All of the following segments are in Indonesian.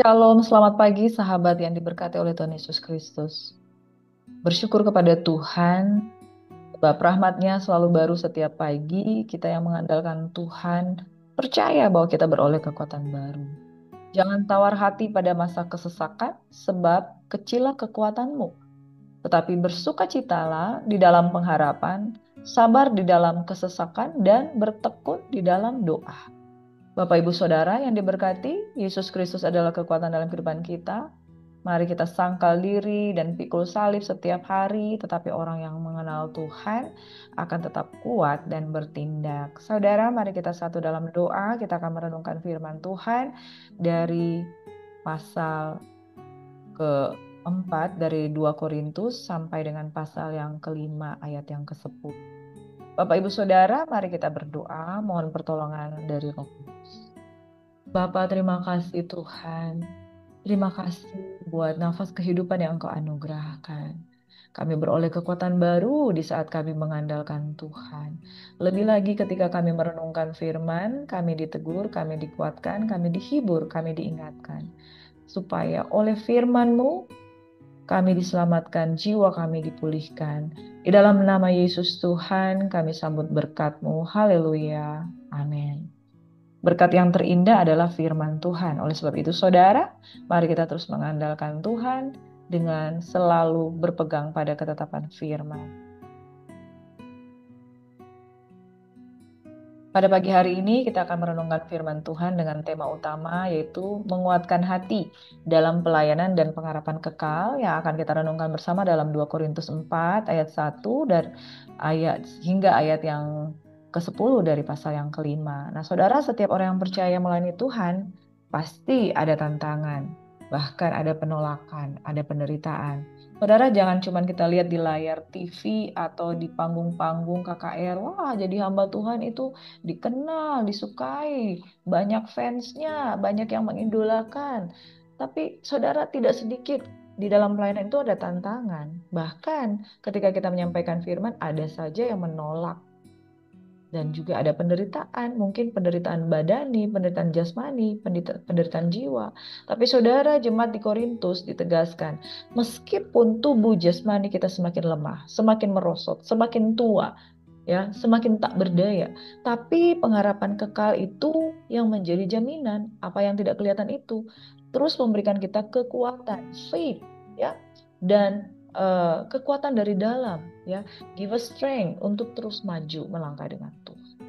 Shalom, selamat pagi sahabat yang diberkati oleh Tuhan Yesus Kristus. Bersyukur kepada Tuhan, sebab rahmat-Nya selalu baru setiap pagi. Kita yang mengandalkan Tuhan, percaya bahwa kita beroleh kekuatan baru. Jangan tawar hati pada masa kesesakan, sebab kecillah kekuatanmu. Tetapi bersukacitalah di dalam pengharapan, sabar di dalam kesesakan, dan bertekun di dalam doa. Bapak Ibu Saudara yang diberkati, Yesus Kristus adalah kekuatan dalam kehidupan kita. Mari kita sangkal diri dan pikul salib setiap hari, tetapi orang yang mengenal Tuhan akan tetap kuat dan bertindak. Saudara, mari kita satu dalam doa, kita akan merenungkan firman Tuhan dari pasal keempat dari 2 Korintus sampai dengan pasal yang kelima ayat yang ke-10. Bapak Ibu Saudara, mari kita berdoa, mohon pertolongan dari Roh Kudus. Bapa, terima kasih Tuhan. Terima kasih buat nafas kehidupan yang Engkau anugerahkan. Kami beroleh kekuatan baru di saat kami mengandalkan Tuhan. Lebih lagi ketika kami merenungkan firman, kami ditegur, kami dikuatkan, kami dihibur, kami diingatkan. Supaya oleh firman-Mu, kami diselamatkan, jiwa kami dipulihkan. Di dalam nama Yesus Tuhan, kami sambut berkat-Mu. Haleluya. Amin. Berkat yang terindah adalah firman Tuhan. Oleh sebab itu, saudara, mari kita terus mengandalkan Tuhan dengan selalu berpegang pada ketetapan firman. Pada pagi hari ini kita akan merenungkan firman Tuhan dengan tema utama yaitu menguatkan hati dalam pelayanan dan pengharapan kekal yang akan kita renungkan bersama dalam 2 Korintus 4 ayat 1 dan hingga ayat yang ke-10 dari pasal yang kelima. Nah, saudara, setiap orang yang percaya melayani Tuhan pasti ada tantangan, bahkan ada penolakan, ada penderitaan. Saudara, jangan cuma kita lihat di layar TV atau di panggung-panggung KKR, wah jadi hamba Tuhan itu dikenal, disukai, banyak fansnya, banyak yang mengidolakan. Tapi saudara, tidak sedikit di dalam pelayanan itu ada tantangan. Bahkan ketika kita menyampaikan firman, ada saja yang menolak. Dan juga ada penderitaan, mungkin penderitaan badani, penderitaan jasmani, penderitaan jiwa. Tapi saudara, jemaat di Korintus ditegaskan, meskipun tubuh jasmani kita semakin lemah, semakin merosot, semakin tua, ya, semakin tak berdaya. Tapi pengharapan kekal itu yang menjadi jaminan. Apa yang tidak kelihatan itu terus memberikan kita kekuatan, faith, ya, dan kekuatan dari dalam, ya, give us strength untuk terus maju melangkah dengan Tuhan.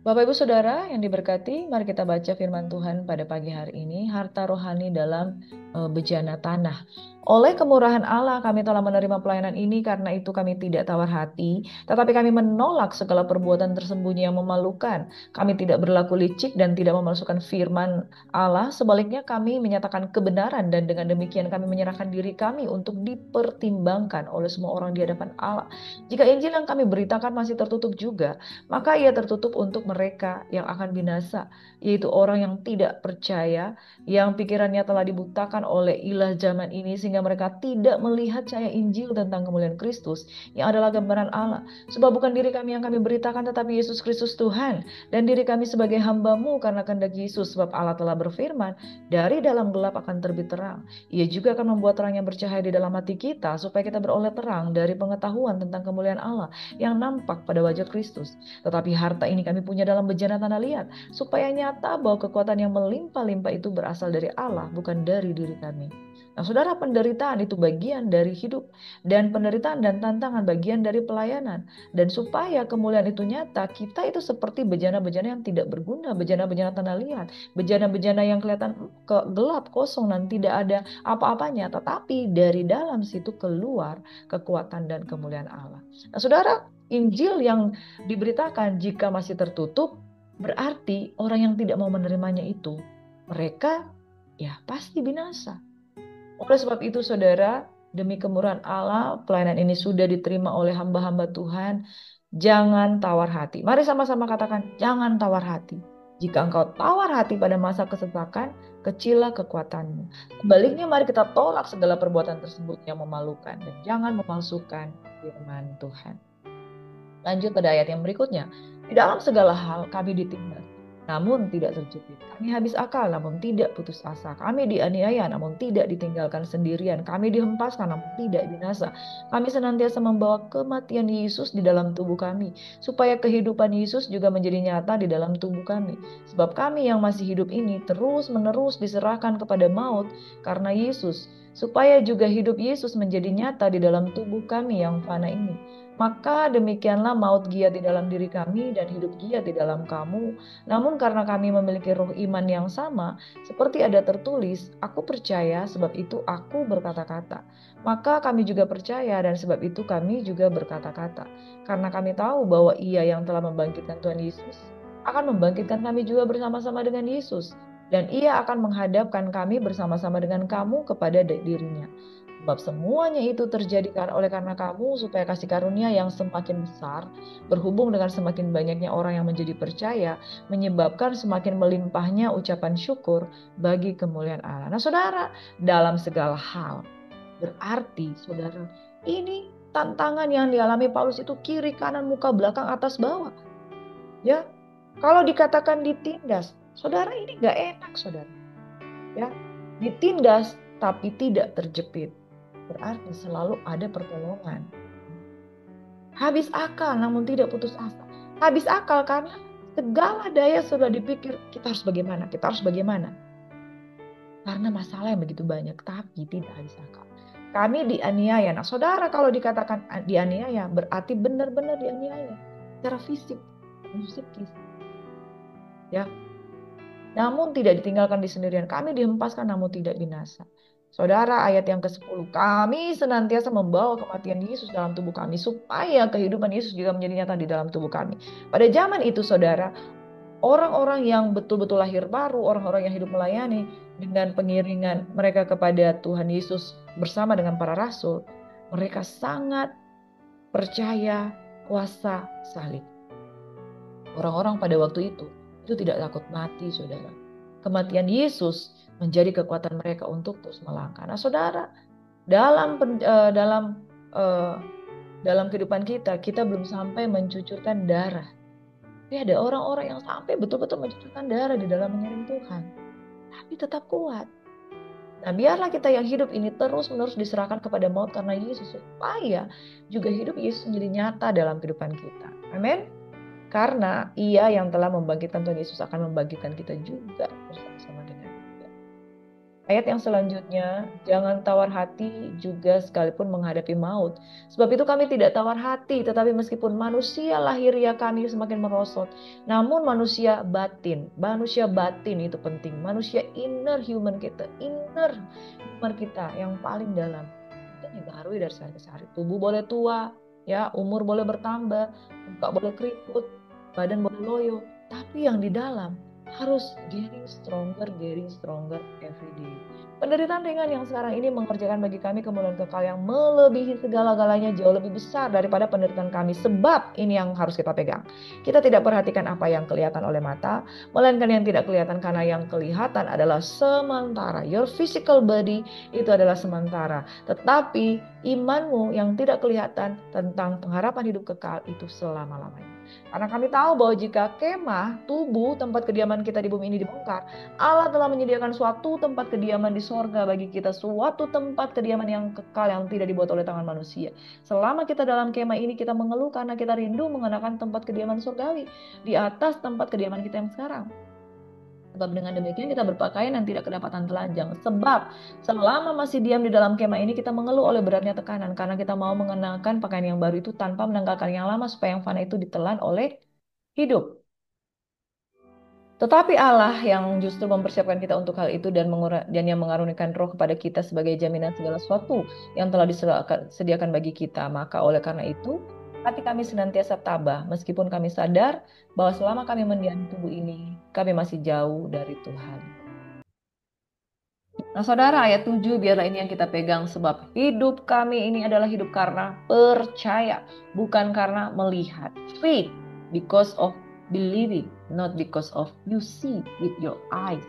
Bapak Ibu Saudara yang diberkati, mari kita baca firman Tuhan pada pagi hari ini, harta rohani dalam bejana tanah. Oleh kemurahan Allah kami telah menerima pelayanan ini, karena itu kami tidak tawar hati, tetapi kami menolak segala perbuatan tersembunyi yang memalukan. Kami tidak berlaku licik dan tidak memalsukan firman Allah, sebaliknya kami menyatakan kebenaran dan dengan demikian kami menyerahkan diri kami untuk dipertimbangkan oleh semua orang di hadapan Allah. Jika Injil yang kami beritakan masih tertutup juga, maka ia tertutup untuk mereka yang akan binasa, yaitu orang yang tidak percaya, yang pikirannya telah dibutakan oleh ilah zaman ini sehingga mereka tidak melihat cahaya Injil tentang kemuliaan Kristus yang adalah gambaran Allah. Sebab bukan diri kami yang kami beritakan, tetapi Yesus Kristus Tuhan, dan diri kami sebagai hamba-Mu karena kehendak Yesus. Sebab Allah telah berfirman, dari dalam gelap akan terbit terang. Ia juga akan membuat terang yang bercahaya di dalam hati kita, supaya kita beroleh terang dari pengetahuan tentang kemuliaan Allah yang nampak pada wajah Kristus. Tetapi harta ini kami punya dalam bejana tanah liat, supaya nyata bahwa kekuatan yang melimpah-limpah itu berasal dari Allah, bukan dari diri kami. Nah, saudara, penderitaan itu bagian dari hidup, dan penderitaan dan tantangan bagian dari pelayanan. Dan supaya kemuliaan itu nyata, kita itu seperti bejana-bejana yang tidak berguna, bejana-bejana tanah liat, bejana-bejana yang kelihatan gelap, kosong, dan tidak ada apa-apanya. Tetapi dari dalam situ keluar kekuatan dan kemuliaan Allah. Nah, saudara, Injil yang diberitakan jika masih tertutup, berarti orang yang tidak mau menerimanya itu, mereka ya pasti binasa. Oleh sebab itu, saudara, demi kemurahan Allah, pelayanan ini sudah diterima oleh hamba-hamba Tuhan. Jangan tawar hati. Mari sama-sama katakan, jangan tawar hati. Jika engkau tawar hati pada masa kesesakan, kecillah kekuatanmu. Sebaliknya, mari kita tolak segala perbuatan tersebut yang memalukan, dan jangan memalsukan firman Tuhan. Lanjut pada ayat yang berikutnya. Di dalam segala hal kami ditinggal. namun tidak terjepit. Kami habis akal, namun tidak putus asa. Kami dianiaya, namun tidak ditinggalkan sendirian. Kami dihempaskan, namun tidak binasa. Kami senantiasa membawa kematian Yesus di dalam tubuh kami, supaya kehidupan Yesus juga menjadi nyata di dalam tubuh kami. Sebab kami yang masih hidup ini terus-menerus diserahkan kepada maut karena Yesus, supaya juga hidup Yesus menjadi nyata di dalam tubuh kami yang fana ini. Maka demikianlah maut giat di dalam diri kami dan hidup giat di dalam kamu. Namun karena kami memiliki roh iman yang sama, seperti ada tertulis, aku percaya sebab itu aku berkata-kata. Maka kami juga percaya dan sebab itu kami juga berkata-kata. Karena kami tahu bahwa Ia yang telah membangkitkan Tuhan Yesus akan membangkitkan kami juga bersama-sama dengan Yesus. Dan Ia akan menghadapkan kami bersama-sama dengan kamu kepada dirinya. Sebab semuanya itu terjadi oleh karena kamu, supaya kasih karunia yang semakin besar, berhubung dengan semakin banyaknya orang yang menjadi percaya, menyebabkan semakin melimpahnya ucapan syukur bagi kemuliaan Allah. Nah, saudara, dalam segala hal, berarti saudara, ini tantangan yang dialami Paulus itu kiri, kanan, muka, belakang, atas, bawah. Ya, kalau dikatakan ditindas, saudara ini gak enak, saudara. Ya, ditindas tapi tidak terjepit. Berarti selalu ada pertolongan. Habis akal namun tidak putus asa. Habis akal karena segala daya sudah dipikir kita harus bagaimana, kita harus bagaimana. Karena masalah yang begitu banyak, tapi tidak habis akal. Kami dianiaya. Nah, saudara kalau dikatakan dianiaya, berarti benar-benar dianiaya. Secara fisik, psikis. Ya, namun tidak ditinggalkan di sendirian. Kami dihempaskan namun tidak binasa. Saudara, ayat yang ke-10. Kami senantiasa membawa kematian Yesus dalam tubuh kami, supaya kehidupan Yesus juga menjadi nyata di dalam tubuh kami. Pada zaman itu, saudara, orang-orang yang betul-betul lahir baru, orang-orang yang hidup melayani dengan pengiringan mereka kepada Tuhan Yesus bersama dengan para rasul, mereka sangat percaya kuasa salib. Orang-orang pada waktu itu tidak takut mati, saudara. Kematian Yesus menjadi kekuatan mereka untuk terus melangkah. Nah, saudara, dalam dalam kehidupan kita, kita belum sampai mencucurkan darah. Tapi ada orang-orang yang sampai betul-betul mencucurkan darah di dalam mengiring Tuhan, tapi tetap kuat. Nah, biarlah kita yang hidup ini terus-menerus diserahkan kepada maut karena Yesus, supaya juga hidup Yesus menjadi nyata dalam kehidupan kita. Amin. Karena Ia yang telah membangkitkan Tuhan Yesus akan membangkitkan kita juga bersama-sama dengan Dia. Ayat yang selanjutnya, jangan tawar hati juga sekalipun menghadapi maut. Sebab itu kami tidak tawar hati, tetapi meskipun manusia lahiriah kami semakin merosot, namun manusia batin itu penting. Manusia inner human kita yang paling dalam. Kita dibaharui dari sehari ke hari. Tubuh boleh tua, ya, umur boleh bertambah, muka boleh keriput, badan boleh loyo, tapi yang di dalam harus getting stronger every day. Penderitaan ringan yang sekarang ini mengerjakan bagi kami kemuliaan kekal yang melebihi segala-galanya, jauh lebih besar daripada penderitaan kami. Sebab ini yang harus kita pegang. Kita tidak perhatikan apa yang kelihatan oleh mata, melainkan yang tidak kelihatan, karena yang kelihatan adalah sementara. Your physical body itu adalah sementara. Tetapi imanmu yang tidak kelihatan tentang pengharapan hidup kekal itu selama-lamanya. Karena kami tahu bahwa jika kemah, tubuh, tempat kediaman kita di bumi ini dibongkar, Allah telah menyediakan suatu tempat kediaman di sorga bagi kita, suatu tempat kediaman yang kekal yang tidak dibuat oleh tangan manusia. Selama kita dalam kemah ini, kita mengeluh karena kita rindu mengenakan tempat kediaman surgawi di atas tempat kediaman kita yang sekarang. Sebab dengan demikian kita berpakaian yang tidak kedapatan telanjang. Sebab selama masih diam di dalam kemah ini, kita mengeluh oleh beratnya tekanan, karena kita mau mengenakan pakaian yang baru itu tanpa menanggalkan yang lama, supaya yang fana itu ditelan oleh hidup. Tetapi Allah yang justru mempersiapkan kita untuk hal itu dan yang mengaruniakan roh kepada kita sebagai jaminan segala sesuatu yang telah disediakan bagi kita. Maka oleh karena itu, hati kami senantiasa tabah, meskipun kami sadar bahwa selama kami mendiami tubuh ini, kami masih jauh dari Tuhan. Nah, saudara, ayat 7, biarlah ini yang kita pegang, sebab hidup kami ini adalah hidup karena percaya, bukan karena melihat. Faith, because of believing, not because of you see with your eyes.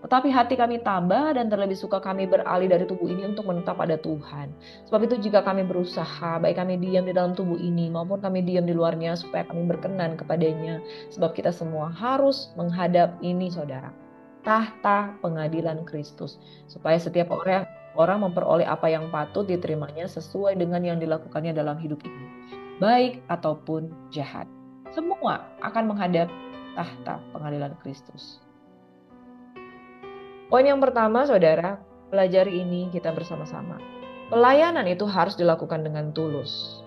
Tetapi hati kami tabah dan terlebih suka kami beralih dari tubuh ini untuk menetap pada Tuhan. Sebab itu jika kami berusaha, baik kami diam di dalam tubuh ini maupun kami diam di luarnya, supaya kami berkenan kepadanya. Sebab kita semua harus menghadap ini, saudara, tahta pengadilan Kristus. Supaya setiap orang memperoleh apa yang patut diterimanya sesuai dengan yang dilakukannya dalam hidup ini, baik ataupun jahat. Semua akan menghadap tahta pengadilan Kristus. Poin yang pertama, saudara, pelajari ini kita bersama-sama. Pelayanan itu harus dilakukan dengan tulus.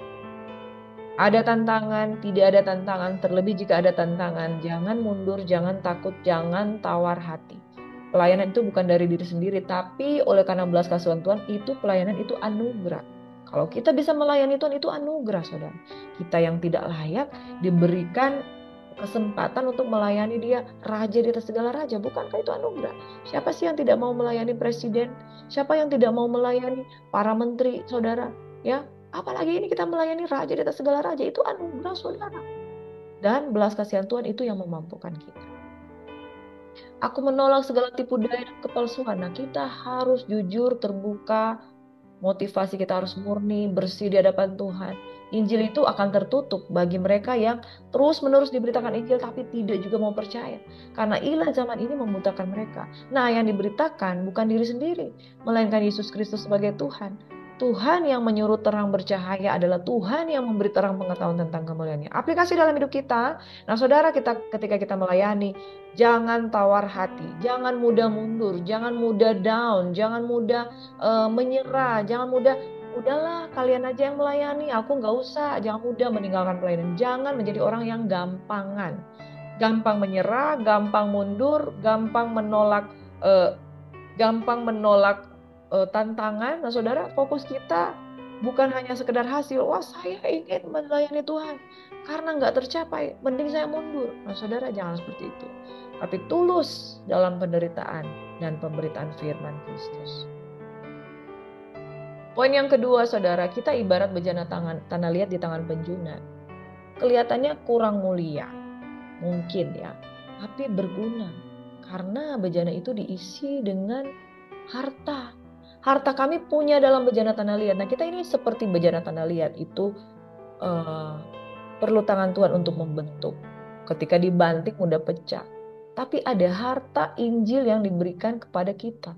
Ada tantangan, tidak ada tantangan, terlebih jika ada tantangan, jangan mundur, jangan takut, jangan tawar hati. Pelayanan itu bukan dari diri sendiri, tapi oleh karena belas kasihan Tuhan, itu pelayanan itu anugerah. Kalau kita bisa melayani Tuhan, itu anugerah, saudara. Kita yang tidak layak diberikan kesempatan untuk melayani Dia, raja di atas segala raja. Bukankah itu anugerah? Siapa sih yang tidak mau melayani presiden? Siapa yang tidak mau melayani para menteri, saudara? Ya, apalagi ini kita melayani raja di atas segala raja, itu anugerah, saudara. Dan belas kasihan Tuhan itu yang memampukan kita. Aku menolak segala tipu daya dan kepalsuan. Nah, kita harus jujur, terbuka, motivasi kita harus murni, bersih di hadapan Tuhan. Injil itu akan tertutup bagi mereka yang terus-menerus diberitakan Injil tapi tidak juga mau percaya. Karena ilah zaman ini membutakan mereka. Nah, yang diberitakan bukan diri sendiri, melainkan Yesus Kristus sebagai Tuhan. Tuhan yang menyuruh terang bercahaya adalah Tuhan yang memberi terang pengetahuan tentang kemuliaan-Nya. Aplikasi dalam hidup kita. Nah, saudara, ketika kita melayani, jangan tawar hati, jangan mudah mundur, jangan mudah down, jangan mudah menyerah, jangan mudah, udahlah kalian aja yang melayani, aku nggak usah, jangan mudah meninggalkan pelayanan. Jangan menjadi orang yang gampangan, gampang menyerah, gampang mundur, eh, gampang menolak tantangan. Nah, saudara, fokus kita bukan hanya sekedar hasil. Wah, saya ingin melayani Tuhan, karena nggak tercapai, mending saya mundur. Nah, saudara, jangan seperti itu. Tapi tulus dalam penderitaan dan pemberitaan firman Kristus. Poin yang kedua, saudara, kita ibarat bejana tanah liat di tangan penjuna. Kelihatannya kurang mulia, mungkin ya, tapi berguna. Karena bejana itu diisi dengan harta. Harta kami punya dalam bejana tanah liat. Nah, kita ini seperti bejana tanah liat itu perlu tangan Tuhan untuk membentuk. Ketika dibanting mudah pecah. Tapi ada harta Injil yang diberikan kepada kita.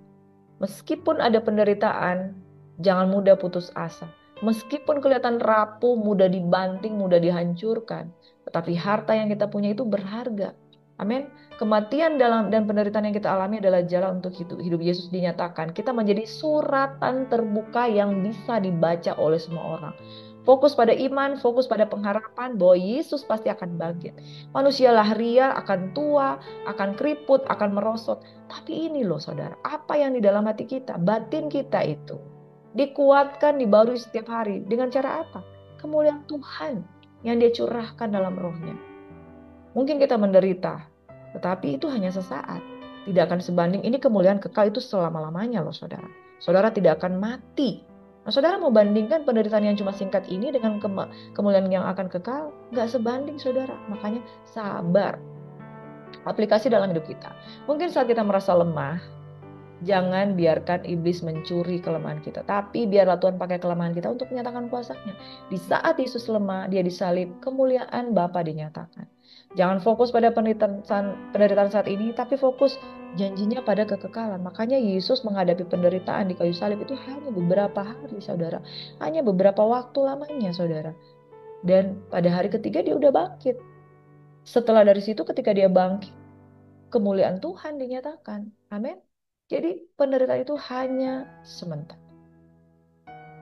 Meskipun ada penderitaan, jangan mudah putus asa. Meskipun kelihatan rapuh, mudah dibanting, mudah dihancurkan, tetapi harta yang kita punya itu berharga. Amin. Kematian dan penderitaan yang kita alami adalah jalan untuk hidup Yesus dinyatakan. Kita menjadi suratan terbuka yang bisa dibaca oleh semua orang. Fokus pada iman, fokus pada pengharapan bahwa Yesus pasti akan bangkit. Manusia lahiriah akan tua, akan keriput, akan merosot. Tapi ini loh, saudara, apa yang di dalam hati kita, batin kita itu dikuatkan, dibarui setiap hari. Dengan cara apa? Kemuliaan Tuhan yang Dia curahkan dalam rohnya. Mungkin kita menderita, tetapi itu hanya sesaat. Tidak akan sebanding, ini kemuliaan kekal itu selama-lamanya loh, saudara. Saudara tidak akan mati. Nah, saudara mau bandingkan penderitaan yang cuma singkat ini dengan kemuliaan yang akan kekal? Gak sebanding, saudara. Makanya sabar. Aplikasi dalam hidup kita. Mungkin saat kita merasa lemah, jangan biarkan iblis mencuri kelemahan kita. Tapi biarlah Tuhan pakai kelemahan kita untuk menyatakan kuasanya. Di saat Yesus lemah, Dia disalib, kemuliaan Bapa dinyatakan. Jangan fokus pada penderitaan saat ini, tapi fokus janjinya pada kekekalan. Makanya Yesus menghadapi penderitaan di kayu salib itu hanya beberapa hari, saudara. Hanya beberapa waktu lamanya, saudara. Dan pada hari ketiga Dia udah bangkit. Setelah dari situ ketika Dia bangkit, kemuliaan Tuhan dinyatakan. Amin. Jadi penderitaan itu hanya sementara.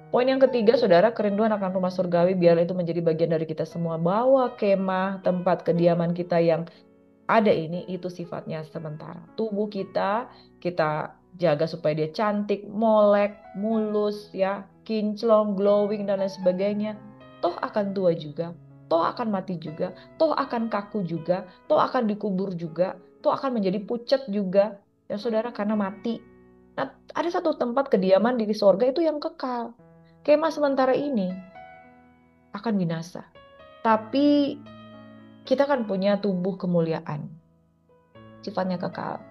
Poin yang ketiga, saudara, kerinduan akan rumah surgawi, biarlah itu menjadi bagian dari kita semua. Bahwa kemah, tempat kediaman kita yang ada ini, itu sifatnya sementara. Tubuh kita jaga supaya dia cantik, molek, mulus, ya, kinclong, glowing, dan lain sebagainya. Toh akan tua juga, toh akan mati juga, toh akan kaku juga, toh akan dikubur juga, toh akan menjadi pucat juga, ya saudara, karena mati. Nah, ada satu tempat kediaman di sorga itu yang kekal. Kemah sementara ini akan binasa. Tapi kita kan punya tubuh kemuliaan. Sifatnya kekal.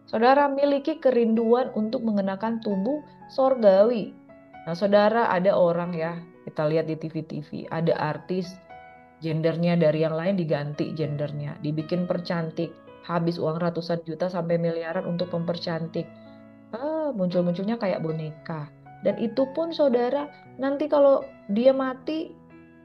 Saudara miliki kerinduan untuk mengenakan tubuh sorgawi. Nah, saudara, ada orang ya, kita lihat di TV-TV, ada artis gendernya dari yang lain diganti gendernya, dibikin percantik, habis uang ratusan juta sampai miliaran untuk mempercantik. Muncul-munculnya kayak boneka. Dan itu pun saudara, nanti kalau dia mati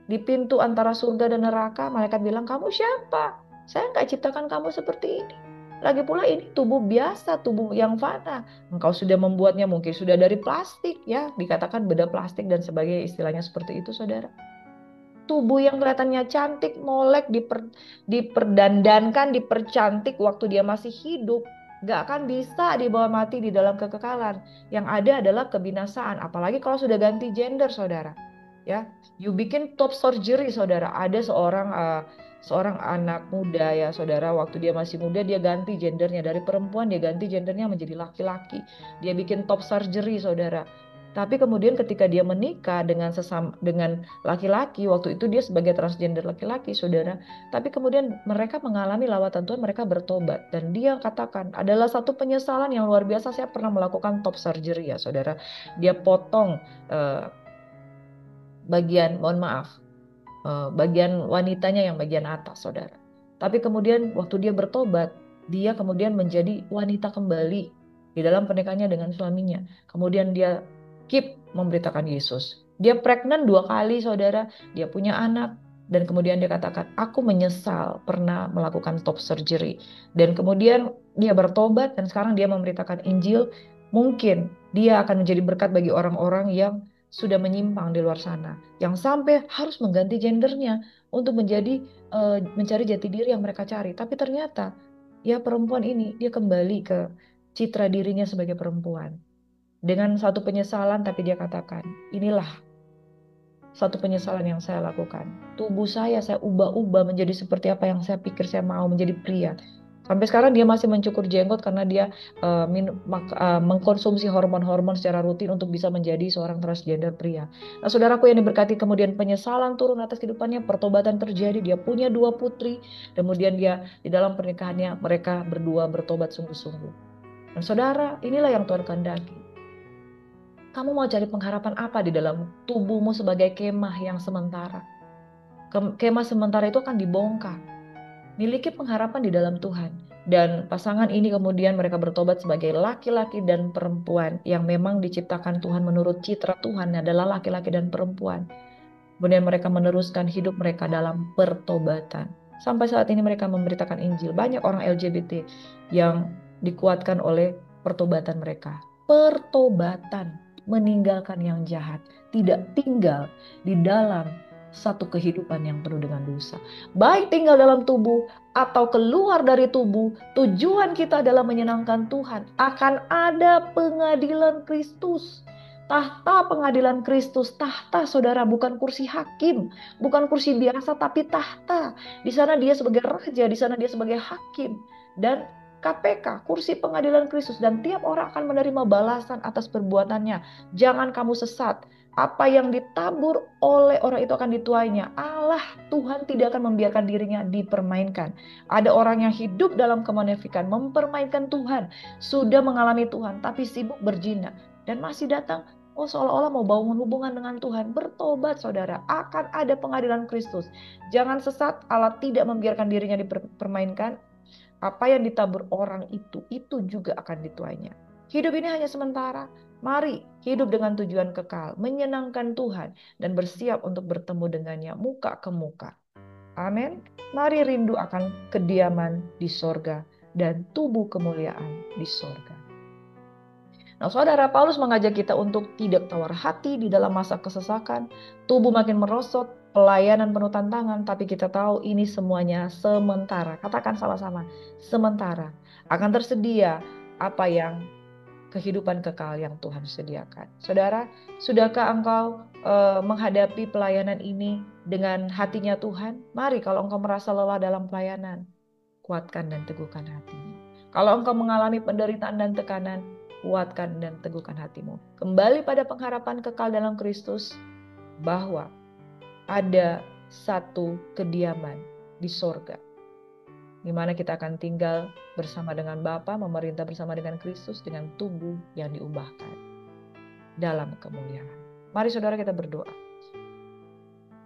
di pintu antara surga dan neraka, malaikat bilang, kamu siapa? Saya nggak ciptakan kamu seperti ini. Lagi pula ini tubuh biasa, tubuh yang fana. Engkau sudah membuatnya mungkin sudah dari plastik ya, dikatakan beda plastik dan sebagainya, istilahnya seperti itu saudara. Tubuh yang kelihatannya cantik, molek, diperdandankan, dipercantik waktu dia masih hidup, gak akan bisa dibawa mati di dalam kekekalan. Yang ada adalah kebinasaan, apalagi kalau sudah ganti gender, saudara. Ya, you bikin top surgery, saudara. Ada seorang anak muda ya, saudara. Waktu dia masih muda, dia ganti gendernya dari perempuan, dia ganti gendernya menjadi laki-laki. Dia bikin top surgery, saudara. Tapi kemudian ketika dia menikah dengan laki-laki, waktu itu dia sebagai transgender laki-laki, saudara. Tapi kemudian mereka mengalami lawatan Tuhan, mereka bertobat. Dan dia katakan, adalah satu penyesalan yang luar biasa, saya pernah melakukan top surgery ya, saudara. Dia potong bagian, mohon maaf, bagian wanitanya yang bagian atas, saudara. Tapi kemudian waktu dia bertobat, dia kemudian menjadi wanita kembali di dalam pernikahannya dengan suaminya. Kemudian dia keep memberitakan Yesus. Dia pregnant 2 kali, saudara. Dia punya anak. Dan kemudian dia katakan, aku menyesal pernah melakukan top surgery. Dan kemudian dia bertobat dan sekarang dia memberitakan Injil. Mungkin dia akan menjadi berkat bagi orang-orang yang sudah menyimpang di luar sana, yang sampai harus mengganti gendernya untuk mencari jati diri yang mereka cari. Tapi ternyata ya perempuan ini dia kembali ke citra dirinya sebagai perempuan dengan satu penyesalan, tapi dia katakan, inilah satu penyesalan yang saya lakukan. Tubuh saya ubah-ubah menjadi seperti apa yang saya pikir saya mau, menjadi pria. Sampai sekarang dia masih mencukur jenggot karena dia mengkonsumsi hormon-hormon secara rutin untuk bisa menjadi seorang transgender pria. Nah, saudaraku yang diberkati, kemudian penyesalan turun atas kehidupannya, pertobatan terjadi, dia punya 2 putri, kemudian dia di dalam pernikahannya mereka berdua bertobat sungguh-sungguh. Dan saudara, inilah yang Tuhan kehendaki. Kamu mau cari pengharapan apa di dalam tubuhmu sebagai kemah yang sementara? Kemah sementara itu akan dibongkar. Miliki pengharapan di dalam Tuhan. Dan pasangan ini kemudian mereka bertobat sebagai laki-laki dan perempuan yang memang diciptakan Tuhan menurut citra Tuhan adalah laki-laki dan perempuan. Kemudian mereka meneruskan hidup mereka dalam pertobatan. Sampai saat ini mereka memberitakan Injil. Banyak orang LGBT yang dikuatkan oleh pertobatan mereka. Pertobatan, meninggalkan yang jahat, tidak tinggal di dalam satu kehidupan yang penuh dengan dosa. Baik tinggal dalam tubuh atau keluar dari tubuh, tujuan kita adalah menyenangkan Tuhan. Akan ada pengadilan Kristus. Tahta pengadilan Kristus, tahta saudara, bukan kursi hakim, bukan kursi biasa tapi tahta. Di sana dia sebagai raja, di sana dia sebagai hakim. Dan KPK, kursi pengadilan Kristus, dan tiap orang akan menerima balasan atas perbuatannya. Jangan kamu sesat. Apa yang ditabur oleh orang itu akan dituainya. Allah, Tuhan tidak akan membiarkan dirinya dipermainkan. Ada orang yang hidup dalam kemunafikan, mempermainkan Tuhan, sudah mengalami Tuhan, tapi sibuk berzina dan masih datang seolah-olah mau bangun hubungan dengan Tuhan. Bertobat saudara, akan ada pengadilan Kristus. Jangan sesat, Allah tidak membiarkan dirinya dipermainkan. Apa yang ditabur orang itu juga akan dituainya. Hidup ini hanya sementara. Mari hidup dengan tujuan kekal, menyenangkan Tuhan, dan bersiap untuk bertemu dengannya muka ke muka. Amin. Mari rindu akan kediaman di sorga dan tubuh kemuliaan di sorga. Nah, saudara, Paulus mengajak kita untuk tidak tawar hati di dalam masa kesesakan, tubuh makin merosot, pelayanan penuh tantangan, tapi kita tahu ini semuanya sementara. Katakan sama-sama, sementara. Akan tersedia apa yang kehidupan kekal yang Tuhan sediakan. Saudara, sudahkah engkau menghadapi pelayanan ini dengan hatinya Tuhan? Mari, kalau engkau merasa lelah dalam pelayanan, kuatkan dan teguhkan hatimu. Kalau engkau mengalami penderitaan dan tekanan, kuatkan dan teguhkan hatimu. Kembali pada pengharapan kekal dalam Kristus, bahwa ada satu kediaman di sorga. di mana kita akan tinggal bersama dengan Bapa, memerintah bersama dengan Kristus dengan tubuh yang diubahkan dalam kemuliaan. Mari saudara kita berdoa.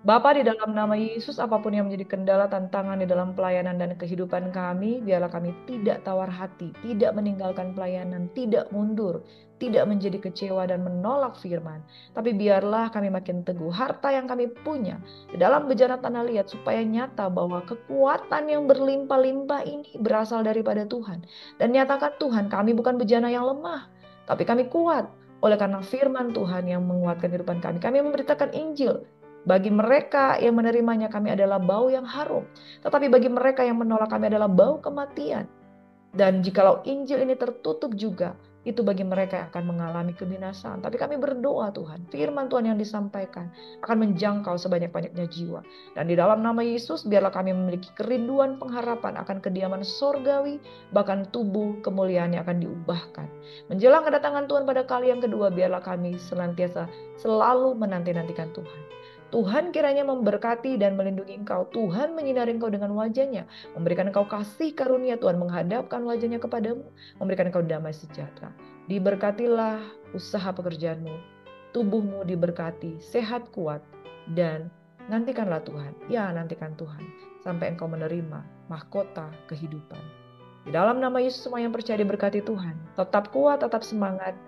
Bapa, di dalam nama Yesus, apapun yang menjadi kendala, tantangan di dalam pelayanan dan kehidupan kami, biarlah kami tidak tawar hati, tidak meninggalkan pelayanan, tidak mundur, tidak menjadi kecewa dan menolak firman. Tapi biarlah kami makin teguh. Harta yang kami punya di dalam bejana tanah liat, supaya nyata bahwa kekuatan yang berlimpah-limpah ini berasal daripada Tuhan. Dan nyatakan Tuhan, kami bukan bejana yang lemah, tapi kami kuat. Oleh karena firman Tuhan yang menguatkan kehidupan kami, kami memberitakan Injil. Bagi mereka yang menerimanya kami adalah bau yang harum. Tetapi bagi mereka yang menolak kami adalah bau kematian. Dan jikalau Injil ini tertutup juga, itu bagi mereka yang akan mengalami kebinasaan. Tapi kami berdoa Tuhan, firman Tuhan yang disampaikan akan menjangkau sebanyak-banyaknya jiwa. Dan di dalam nama Yesus, biarlah kami memiliki kerinduan pengharapan akan kediaman sorgawi, bahkan tubuh kemuliaannya akan diubahkan. Menjelang kedatangan Tuhan pada kali yang kedua, biarlah kami senantiasa selalu menanti-nantikan Tuhan. Tuhan kiranya memberkati dan melindungi engkau. Tuhan menyinari engkau dengan wajahnya, memberikan engkau kasih karunia. Tuhan menghadapkan wajahnya kepadamu, memberikan engkau damai sejahtera. Diberkatilah usaha pekerjaanmu, tubuhmu diberkati, sehat kuat, dan nantikanlah Tuhan. Ya, nantikan Tuhan sampai engkau menerima mahkota kehidupan. Di dalam nama Yesus, semua yang percaya diberkati Tuhan. Tetap kuat, tetap semangat.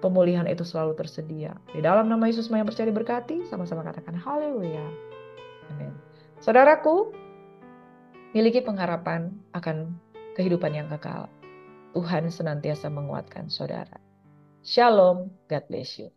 Pemulihan itu selalu tersedia. Di dalam nama Yesus, semua yang percaya diberkati. Sama-sama katakan haleluya. Amin. Saudaraku, miliki pengharapan akan kehidupan yang kekal. Tuhan senantiasa menguatkan saudara. Shalom, God bless you.